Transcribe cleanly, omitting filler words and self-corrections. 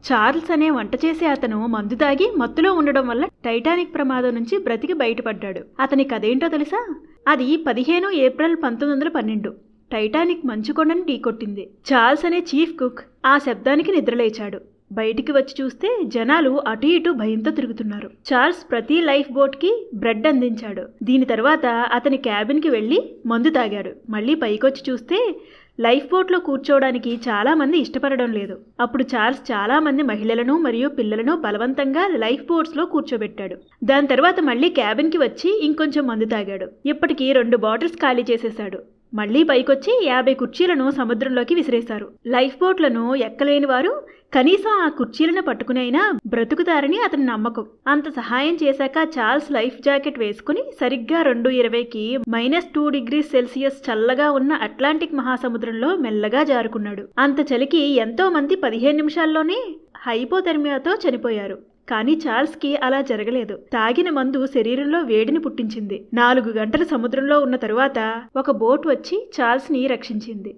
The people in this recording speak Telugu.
చార్ల్స్ అనే వంట చేసే అతను మందు తాగి మత్తులో ఉండడం వల్ల టైటానిక్ ప్రమాదం నుంచి బ్రతికి బయటపడ్డాడు. అతని కథేంటో తెలుసా? అది 15 ఏప్రిల్ 1912. టైటానిక్ మంచుకొండని ఢీకొట్టింది. చార్ల్స్ అనే చీఫ్ కుక్ ఆ శబ్దానికి నిద్రలేచాడు. బయటికి వచ్చి చూస్తే జనాలు అటు ఇటు భయంతో తిరుగుతున్నారు. చార్ల్స్ ప్రతి లైఫ్ బోట్ కి బ్రెడ్ అందించాడు. దీని తర్వాత అతని క్యాబిన్ కి వెళ్లి మందు తాగాడు. మళ్ళీ పైకొచ్చి చూస్తే లైఫ్ బోట్లో కూర్చోవడానికి చాలా మంది ఇష్టపడడం లేదు. అప్పుడు చార్ల్స్ చాలా మంది మహిళలను మరియు పిల్లలను బలవంతంగా లైఫ్ బోట్స్ లో కూర్చోబెట్టాడు. దాని తర్వాత మళ్ళీ క్యాబిన్ కి వచ్చి ఇంకొంచెం మందు తాగాడు. ఇప్పటికి 2 బాటిల్స్ ఖాళీ చేసేశాడు. మళ్లీ పైకొచ్చి 50 కుర్చీలను సముద్రంలోకి విసిరేశారు. లైఫ్ బోట్లను ఎక్కలేని వారు కనీసం ఆ కుర్చీలను పట్టుకునైనా బ్రతుకుతారని అతని నమ్మకం. అంత సహాయం చేశాక చార్ల్స్ లైఫ్ జాకెట్ వేసుకుని సరిగ్గా 2:20కి -2°C చల్లగా ఉన్న అట్లాంటిక్ మహాసముద్రంలో మెల్లగా జారుకున్నాడు. అంత చలికి ఎంతో మంది 15 నిమిషాల్లోనే హైపోథెర్మియాతో చనిపోయారు. కానీ చార్ల్స్కి అలా జరగలేదు. తాగిన మందు శరీరంలో వేడిని పుట్టించింది. 4 గంటలు సముద్రంలో ఉన్న తరువాత ఒక బోట్ వచ్చి చార్ల్స్ని రక్షించింది.